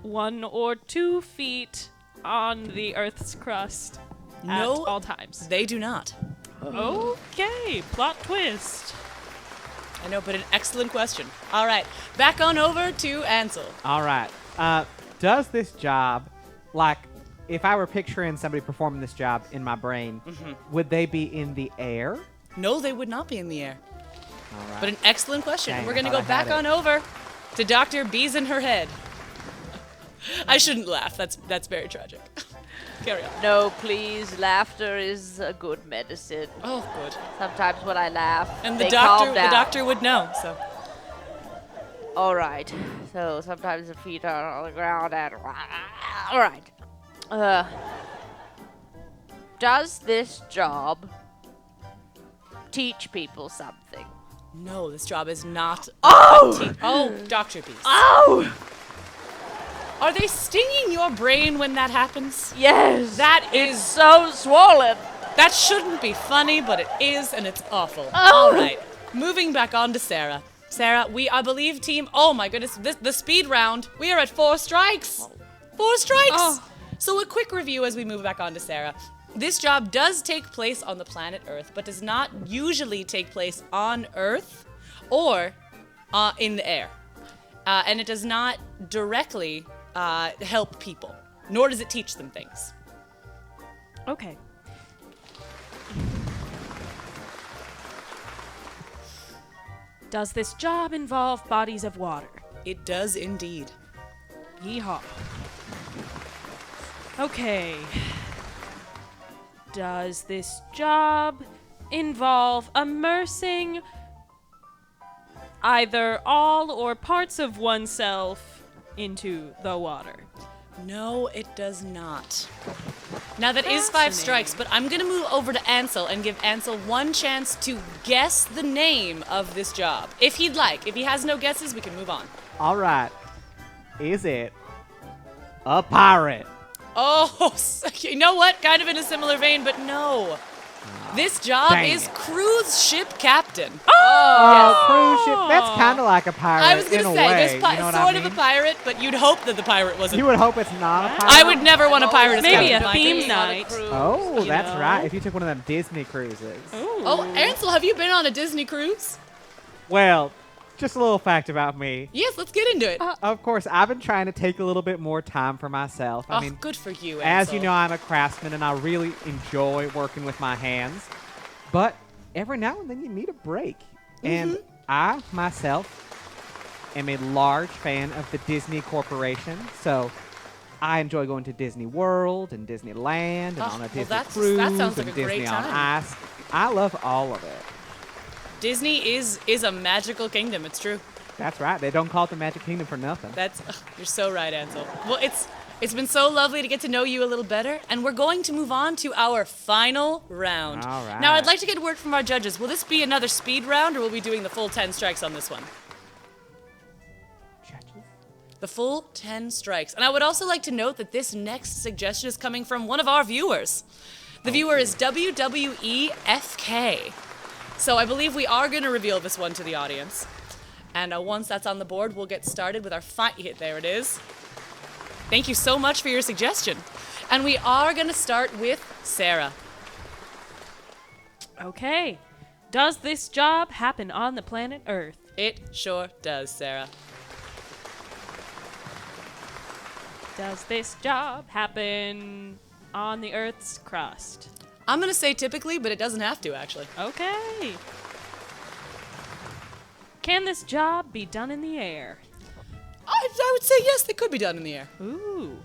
1 or 2 feet on the Earth's crust No, at all times? They do not. Okay, plot twist. I know, but an excellent question. All right, back on over to Ansel. All right. Does this job, like, if I were picturing somebody performing this job in my brain, would they be in the air? No, they would not be in the air. All right. But an excellent question. Dang, We're I going to thought go I had back on it. over to Dr. Bees in her head. I shouldn't laugh. That's very tragic. Carry on. No, please. Laughter is a good medicine. Oh, good. Sometimes when I laugh, And the they calm doctor, down. the doctor would know. So. All right. So sometimes the feet are on the ground and... All right. Does this job teach people something? No, this job is not. Oh! Dr. Bees. Oh! Are they stinging your brain when that happens? Yes. That It's is. so swollen. That shouldn't be funny, but it is, and it's awful. Oh. All right. Moving back on to Sarah. Sarah, I believe team. Oh my goodness, the speed round. We are at 4 strikes. 4 strikes. Oh. So a quick review as we move back on to Sarah. This job does take place on the planet Earth, but does not usually take place on Earth or in the air. And it does not directly help people, nor does it teach them things. Okay. Does this job involve bodies of water? It does indeed. Yeehaw. Okay. Does this job involve immersing either all or parts of oneself into the water? No, it does not. Now that is 5 strikes, but I'm gonna move over to Ansel and give Ansel one chance to guess the name of this job. If he'd like. If he has no guesses, we can move on. All right. Is it a pirate? Oh, you know what? Kind of in a similar vein, but no. This job Dang is it. cruise ship captain. Oh, cruise ship. That's kind of like a pirate. I was gonna in a say, way, there's you know what I sort of a mean? pirate, but you'd hope that the pirate wasn't. You would hope it's not a pirate. I would never want a pirate as Maybe captain. a theme night. Oh, you that's know? right. If you took one of them Disney cruises. Oh, Ansel, have you been on a Disney cruise? Well, Just a little fact about me. Yes, let's get into it. Of course, I've been trying to take a little bit more time for myself. I mean, good for you, as Ansel. you know, I'm a craftsman, and I really enjoy working with my hands. But every now and then, you need a break. And I, myself, am a large fan of the Disney Corporation. So I enjoy going to Disney World and Disneyland and on a Disney cruise that sounds like and a great Disney on time. Ice. I love all of it. Disney is a magical kingdom. It's true. That's right. They don't call it the Magic Kingdom for nothing. You're so right, Ansel. Well, it's been so lovely to get to know you a little better, and we're going to move on to our final round. All right. Now, I'd like to get word from our judges. Will this be another speed round, or will we be doing the full 10 strikes on this one? Judges? The full 10 strikes. And I would also like to note that this next suggestion is coming from one of our viewers. The viewer is WWEFK. So I believe we are going to reveal this one to the audience. And once that's on the board, we'll get started with our there it is. Thank you so much for your suggestion. And we are going to start with Sarah. Okay. Does this job happen on the planet Earth? It sure does, Sarah. Does this job happen on the Earth's crust? I'm going to say typically, but it doesn't have to, actually. Okay. Can this job be done in the air? I would say yes, they could be done in the air. Ooh.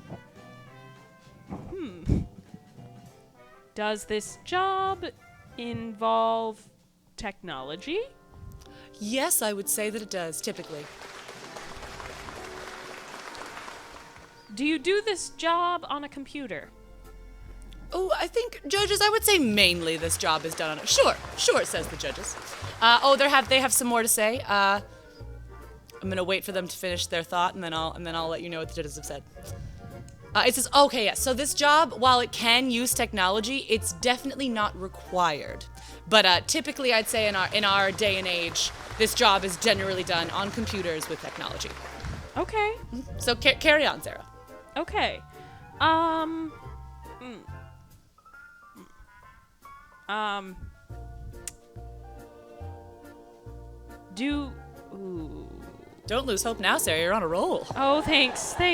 Does this job involve technology? Yes, I would say that it does, typically. Do you do this job on a computer? Oh, I think, judges, I would say mainly this job is done on it. Sure, says the judges. They have some more to say. I'm gonna wait for them to finish their thought, and then I'll let you know what the judges have said. It says, okay, yes. So this job, while it can use technology, it's definitely not required. But typically, I'd say in our day and age, this job is generally done on computers with technology. Okay. So carry on, Sarah. Okay. Don't lose hope now, Sarah. You're on a roll. Oh, thanks. I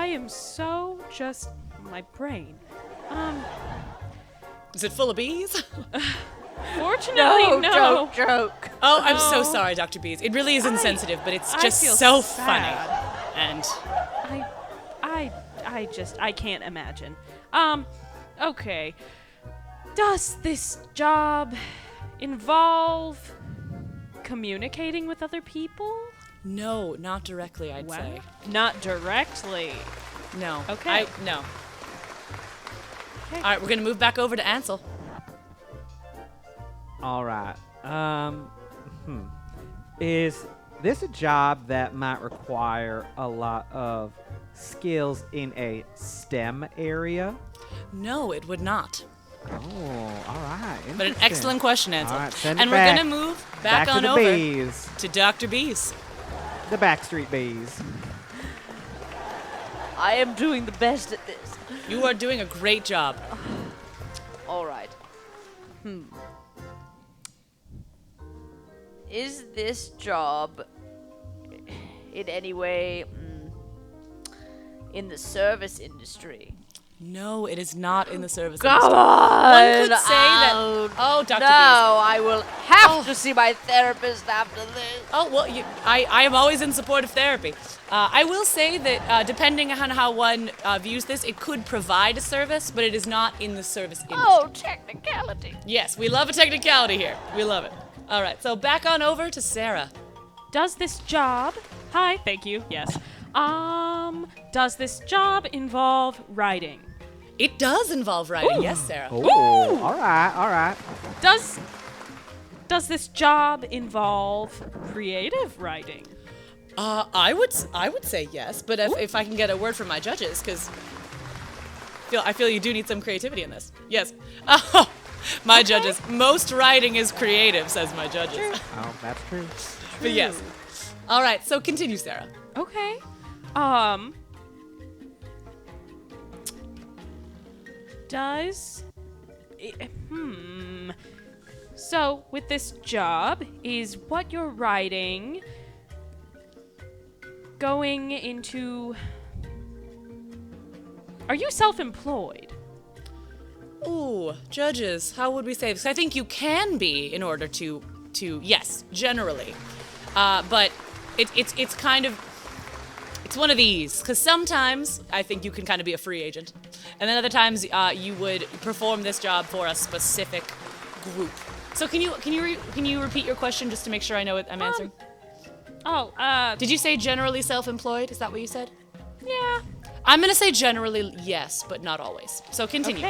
am so just my brain. Is it full of bees? Fortunately, no. Joke. Oh, I'm so sorry, Dr. Bees. It really is insensitive, but it's just so funny. And I can't imagine. Okay. Does this job involve communicating with other people? No, not directly, I'd say. Not directly. No. Okay. No. Okay. All right, we're going to move back over to Ansel. All right. Is this a job that might require a lot of skills in a STEM area? No, it would not. Oh, all right. But an excellent question, Ansel. All right, and we're going to move back on to the over bees. to Dr. Bees. The Backstreet Bees. I am doing the best at this. You are doing a great job. All right. Is this job in any way in the service industry? No, it is not in the service Come industry. on! One could say that. Oh, Dr. No, I will have to see my therapist after this. Oh, well, I am always in support of therapy. I will say that depending on how one views this, it could provide a service, but it is not in the service industry. Oh, technicality. Yes, we love a technicality here. We love it. All right, so back on over to Sarah. Does this job... Hi, thank you, yes. Does this job involve writing? It does involve writing, yes, Sarah. Oh, all right. Does this job involve creative writing? I would say yes, but if I can get a word from my judges, because I feel you do need some creativity in this. Yes. Oh, my judges. Most writing is creative, says my judges. True. Oh, that's true. But yes. All right, so continue, Sarah. Okay. So, with this job, is what you're writing going into... Are you self-employed? Ooh, judges, how would we say this? I think you can be in order to yes, generally. But it's kind of, it's one of these, because sometimes I think you can kind of be a free agent, and then other times you would perform this job for a specific group. So can you repeat your question just to make sure I know what I'm answering? Did you say generally self-employed? Is that what you said? Yeah. I'm gonna say generally yes, but not always. So continue.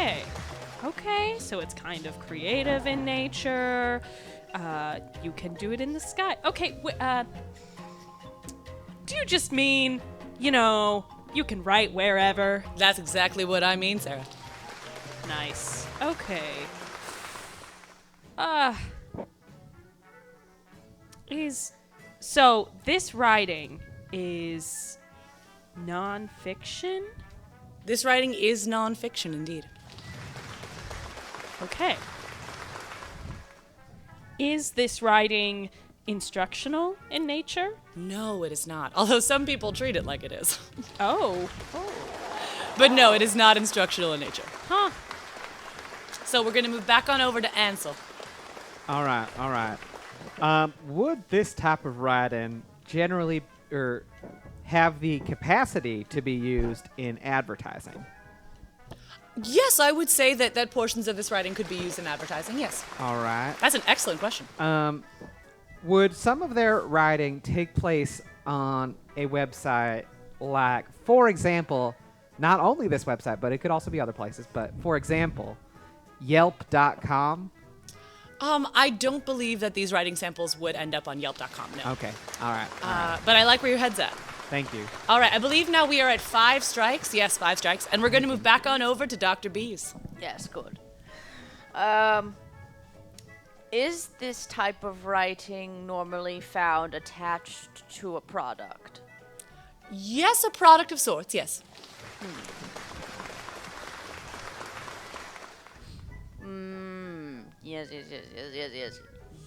Okay, so it's kind of creative in nature. You can do it in the sky. Okay, do you just mean, you can write wherever? That's exactly what I mean, Sarah. Nice. Okay. So this writing is non-fiction? This writing is non-fiction, indeed. Okay. Is this writing instructional in nature? No, it is not. Although some people treat it like it is. Oh. But no, it is not instructional in nature. Huh. So we're going to move back on over to Ansel. All right. Would this type of writing generally have the capacity to be used in advertising? Yes, I would say that portions of this writing could be used in advertising, yes. All right. That's an excellent question. Would some of their writing take place on a website like, for example, not only this website, but it could also be other places, but for example, Yelp.com? I don't believe that these writing samples would end up on Yelp.com, no. Okay, all right. But I like where your head's at. Thank you. All right, I believe now we are at 5 strikes. Yes, 5 strikes. And we're going to move back on over to Dr. B's. Yes, good. Is this type of writing normally found attached to a product? Yes, a product of sorts, yes. Yes.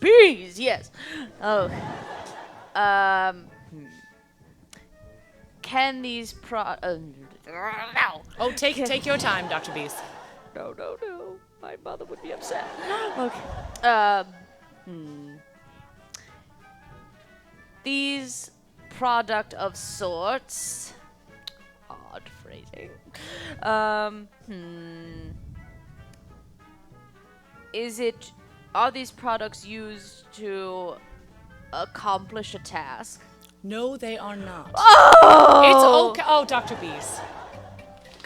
Bees, yes. Oh. Can these Oh, take your time, Dr. Bees. No. My mother would be upset. Okay. These product of sorts. Odd phrasing. Are these products used to accomplish a task? No, they are not. Oh! It's okay. Oh, Dr. Bees.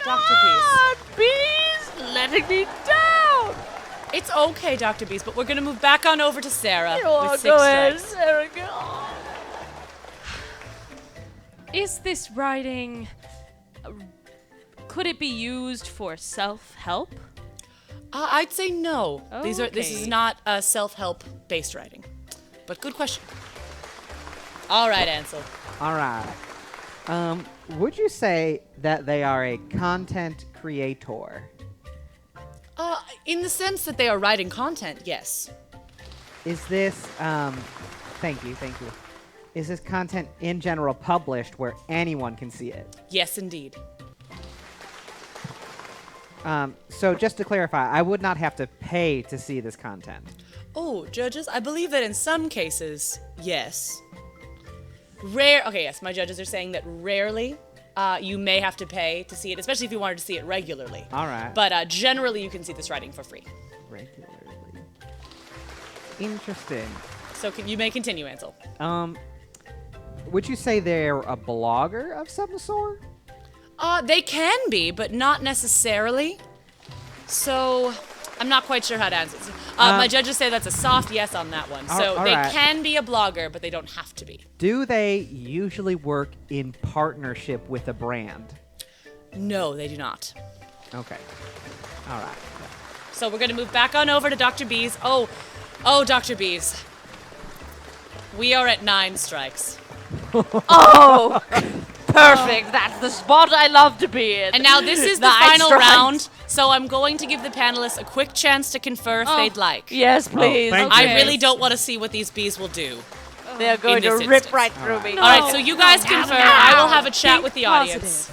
Dr. Bees. Bees letting me down. It's okay, Dr. Bees, but we're going to move back on over to Sarah with 6 go ahead, strikes. Sarah, go. Is this writing... could it be used for self-help? I'd say no. Oh, This is not a self-help based writing. But good question. All right, Ansel. All right. Would you say that they are a content creator? In the sense that they are writing content, yes. Is this, thank you. Is this content in general published where anyone can see it? Yes, indeed. So just to clarify, I would not have to pay to see this content. Oh, judges, I believe that in some cases, yes. Okay, yes, my judges are saying that rarely you may have to pay to see it, especially if you wanted to see it regularly. All right. But generally, you can see this writing for free. Regularly. Interesting. So you may continue, Ansel. Would you say they're a blogger of some sort? They can be, but not necessarily. So I'm not quite sure how to answer this. My judges say that's a soft yes on that one. So all they right. can be a blogger, but they don't have to be. Do they usually work in partnership with a brand? No, they do not. Okay. All right. So we're going to move back on over to Dr. Bees. Oh, Dr. Bees. We are at 9 strikes. Oh, perfect. That's the spot I love to be in. And now this is the final round. So I'm going to give the panelists a quick chance to confer if they'd like. Yes, please. thank I really don't want to see what these bees will do. They're going in to this rip instance. right through me. All right, so you guys confer. I will have a chat with the audience.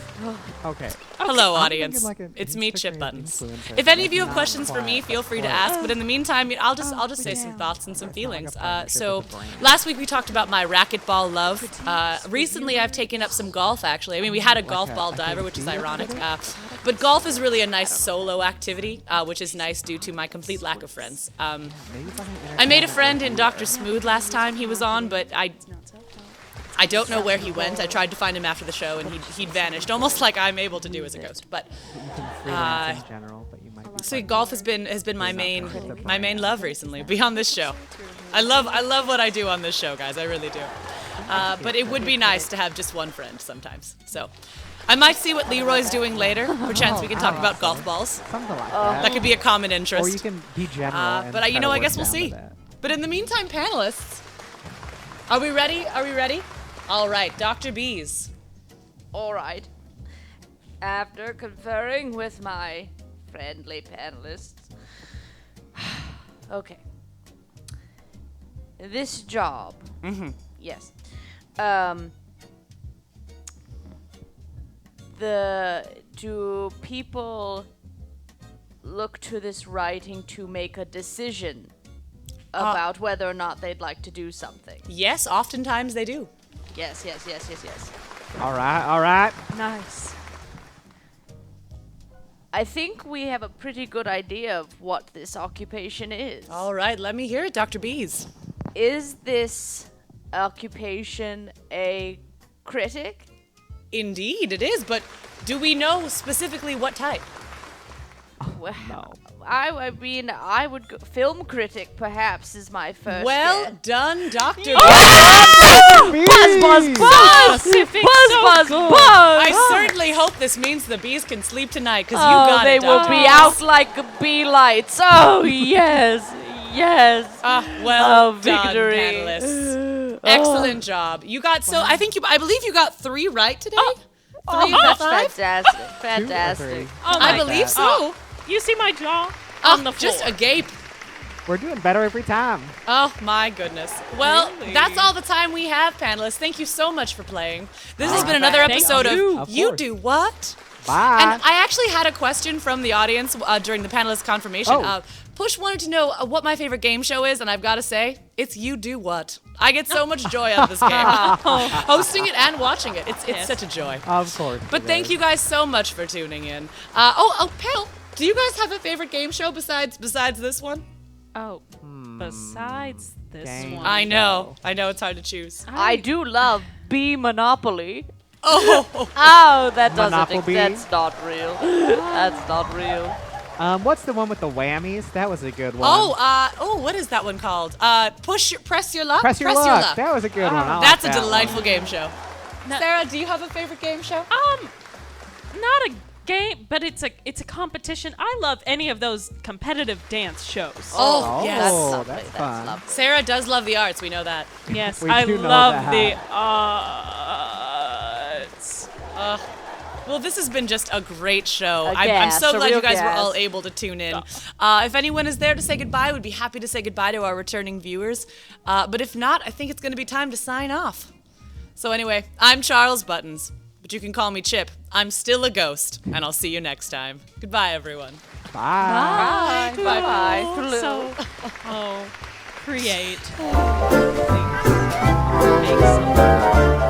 Okay. Hello, I'm audience. thinking like It's me, Chip Buttons. influencer, If any of you like have questions for me, feel free to ask. But in the meantime, I'll just say some thoughts and some feelings. So last week we talked about my racquetball love. Recently, I've taken up some golf. Actually, I mean, we had a golf ball diver, which is ironic. But golf is really a nice solo activity, which is nice due to my complete lack of friends. I made a friend in Dr. Smooth last time he was on, but I don't know where he went. I tried to find him after the show, and he'd vanished, almost like I'm able to do as a ghost. But so golf has been my main love recently. Beyond this show, I love what I do on this show, guys. I really do. But it would be nice to have just one friend sometimes. So I might see what Leroy's doing later. Perchance we can talk about golf balls. Something like that. That could be a common interest. Or you can be general. And But try to I work guess we'll down to see. that. But in the meantime, panelists, are we ready? Are we ready? All right, Dr. Bees. All right. After conferring with my friendly panelists. Okay. This job. Mm-hmm. Yes. Do people look to this writing to make a decision about whether or not they'd like to do something? Yes, oftentimes they do. Yes. All right. Nice. I think we have a pretty good idea of what this occupation is. All right, let me hear it, Dr. Bees. Is this occupation a critic? Indeed, it is, but do we know specifically what type? Well, no. I mean, I would go, film critic perhaps is my first. Well guess. done, Dr. Buzz! Specific, Buzz! I certainly hope this means the bees can sleep tonight, because you got they it, will Dr. be Bees. out like bee lights. Oh, yes. Well done, victory. panelists. Excellent job. You got, I believe you got 3 right today? 3 That's of 5? fantastic. I believe so. You see my jaw on the floor. Just agape. We're doing better every time. Oh my goodness. Well, Really? that's all the time we have, panelists. Thank you so much for playing. This has been another episode of You Do What? Bye. And I actually had a question from the audience during the panelist confirmation. Oh. Push wanted to know what my favorite game show is, and I've got to say, it's You Do What. I get so much joy out of this game. Hosting it and watching it. It's such a joy. Of course. But thank you guys so much for tuning in. Panel, do you guys have a favorite game show besides this one? Oh, besides this Game one. I know it's hard to choose. I do love Bee Monopoly. Oh, that doesn't. Monopoly? That's not real. That's not real. What's the one with the whammies? That was a good one. What is that one called? Press Your Luck? Press your luck. That was a good one. I That's like a that delightful one. game show. Sarah, do you have a favorite game show? Not a game, but it's a competition. I love any of those competitive dance shows. Oh, yes. Oh, that's fun. Sarah does love the arts. We know that. Yes, We I do know love that. the arts. Well, this has been just a great show. A I'm gas, so a glad real you guys were gas. all able to tune in. If anyone is there to say goodbye, we'd be happy to say goodbye to our returning viewers. But if not, I think it's going to be time to sign off. So anyway, I'm Charles Buttons, but you can call me Chip. I'm still a ghost, and I'll see you next time. Goodbye, everyone. Bye. Bye. So, create. Make some.